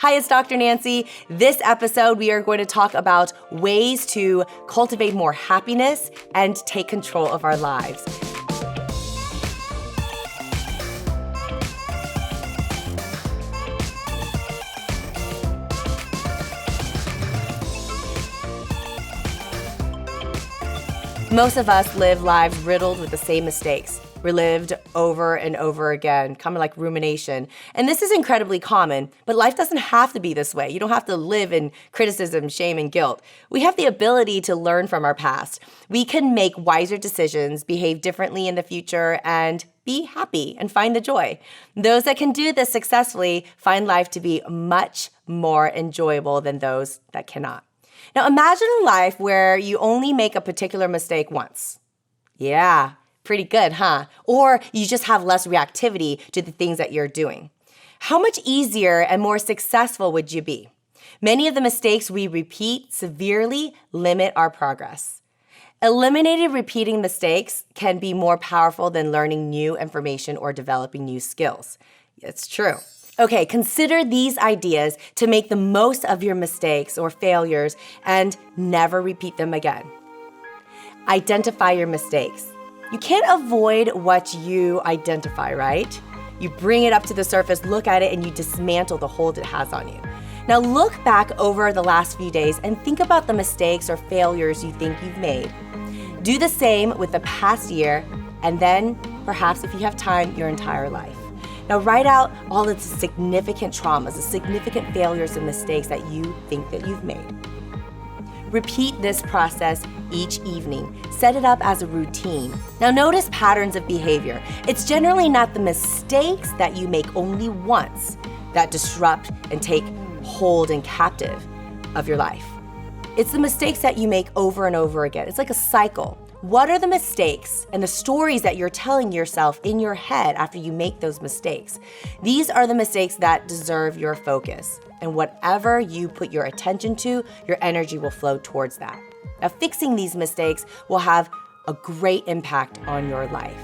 Hi, it's Dr. Nancy. This episode, we are going to talk about ways to cultivate more happiness and take control of our lives. Most of us live lives riddled with the same mistakes, relived over and over again, kind of like rumination. And this is incredibly common, but life doesn't have to be this way. You don't have to live in criticism, shame, and guilt. We have the ability to learn from our past. We can make wiser decisions, behave differently in the future, and be happy and find the joy. Those that can do this successfully find life to be much more enjoyable than those that cannot. Now imagine a life where you only make a particular mistake once. Yeah, pretty good, huh? Or you just have less reactivity to the things that you're doing. How much easier and more successful would you be? Many of the mistakes we repeat severely limit our progress. Eliminating repeating mistakes can be more powerful than learning new information or developing new skills. It's true. Okay, consider these ideas to make the most of your mistakes or failures and never repeat them again. Identify your mistakes. You can't avoid what you identify, right? You bring it up to the surface, look at it, and you dismantle the hold it has on you. Now look back over the last few days and think about the mistakes or failures you think you've made. Do the same with the past year, and then perhaps if you have time, your entire life. Now write out all of the significant traumas, the significant failures and mistakes that you think that you've made. Repeat this process each evening. Set it up as a routine. Now notice patterns of behavior. It's generally not the mistakes that you make only once that disrupt and take hold and captive of your life. It's the mistakes that you make over and over again. It's like a cycle. What are the mistakes and the stories that you're telling yourself in your head after you make those mistakes? These are the mistakes that deserve your focus. And whatever you put your attention to, your energy will flow towards that. Now, fixing these mistakes will have a great impact on your life.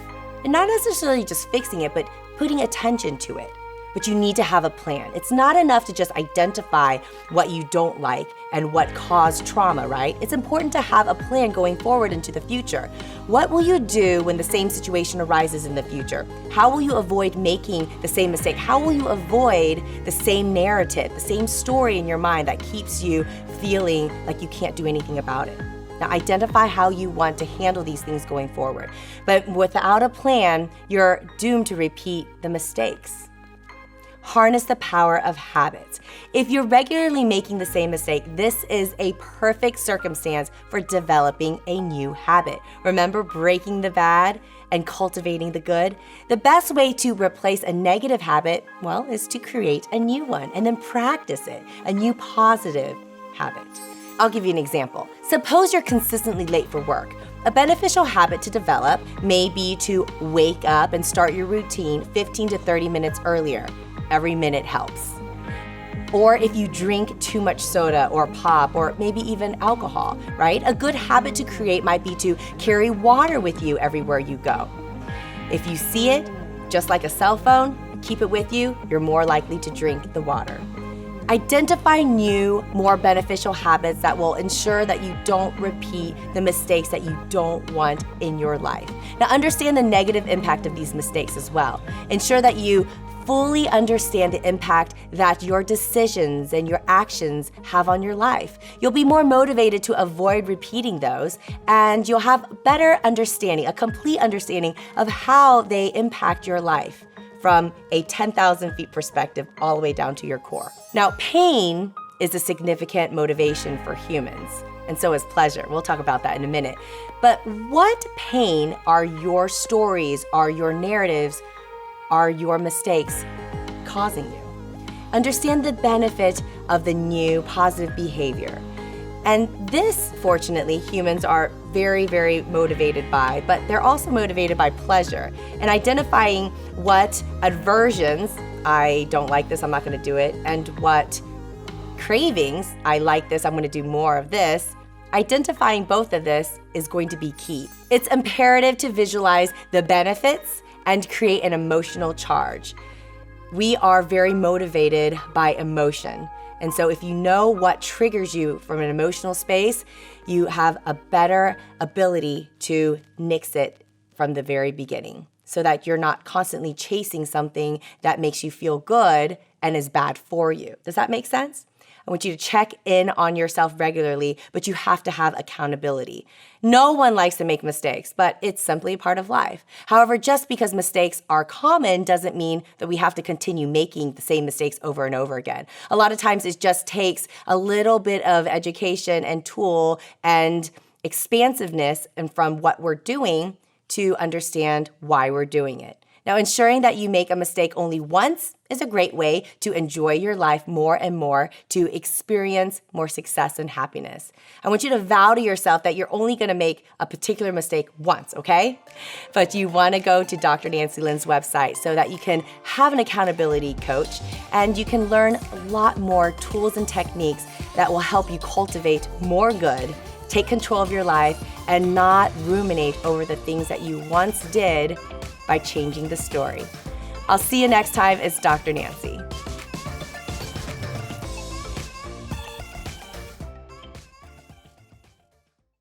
And not necessarily just fixing it, but putting attention to it. But you need to have a plan. It's not enough to just identify what you don't like and what caused trauma, right? It's important to have a plan going forward into the future. What will you do when the same situation arises in the future? How will you avoid making the same mistake? How will you avoid the same narrative, the same story in your mind that keeps you feeling like you can't do anything about it? Now, identify how you want to handle these things going forward. But without a plan, you're doomed to repeat the mistakes. Harness the power of habits. If you're regularly making the same mistake, this is a perfect circumstance for developing a new habit. Remember breaking the bad and cultivating the good? The best way to replace a negative habit, well, is to create a new one and then practice it, a new positive habit. I'll give you an example. Suppose you're consistently late for work. A beneficial habit to develop may be to wake up and start your routine 15 to 30 minutes earlier. Every minute helps. Or if you drink too much soda or pop or maybe even alcohol, right? A good habit to create might be to carry water with you everywhere you go. If you see it, just like a cell phone, keep it with you, you're more likely to drink the water. Identify new, more beneficial habits that will ensure that you don't repeat the mistakes that you don't want in your life. Now understand the negative impact of these mistakes as well. Ensure that you fully understand the impact that your decisions and your actions have on your life. You'll be more motivated to avoid repeating those, and you'll have better understanding, a complete understanding of how they impact your life from a 10,000 feet perspective all the way down to your core. Now, pain is a significant motivation for humans, and so is pleasure. We'll talk about that in a minute. But what pain are your stories, are your narratives, are your mistakes causing you? Understand the benefit of the new positive behavior. And this, fortunately, humans are very, very motivated by, but they're also motivated by pleasure. And identifying what aversions, I don't like this, I'm not gonna do it, and what cravings, I like this, I'm gonna do more of this, identifying both of this is going to be key. It's imperative to visualize the benefits and create an emotional charge. We are very motivated by emotion. And so if you know what triggers you from an emotional space, you have a better ability to nix it from the very beginning so that you're not constantly chasing something that makes you feel good and is bad for you. Does that make sense? I want you to check in on yourself regularly, but you have to have accountability. No one likes to make mistakes, but it's simply part of life. However, just because mistakes are common doesn't mean that we have to continue making the same mistakes over and over again. A lot of times it just takes a little bit of education and tool and expansiveness and from what we're doing to understand why we're doing it. Now, ensuring that you make a mistake only once is a great way to enjoy your life more and more, to experience more success and happiness. I want you to vow to yourself that you're only going to make a particular mistake once, okay? But you want to go to Dr. Nancy Lynn's website so that you can have an accountability coach and you can learn a lot more tools and techniques that will help you cultivate more good, take control of your life, and not ruminate over the things that you once did by changing the story. I'll see you next time. It's Dr. Nancy.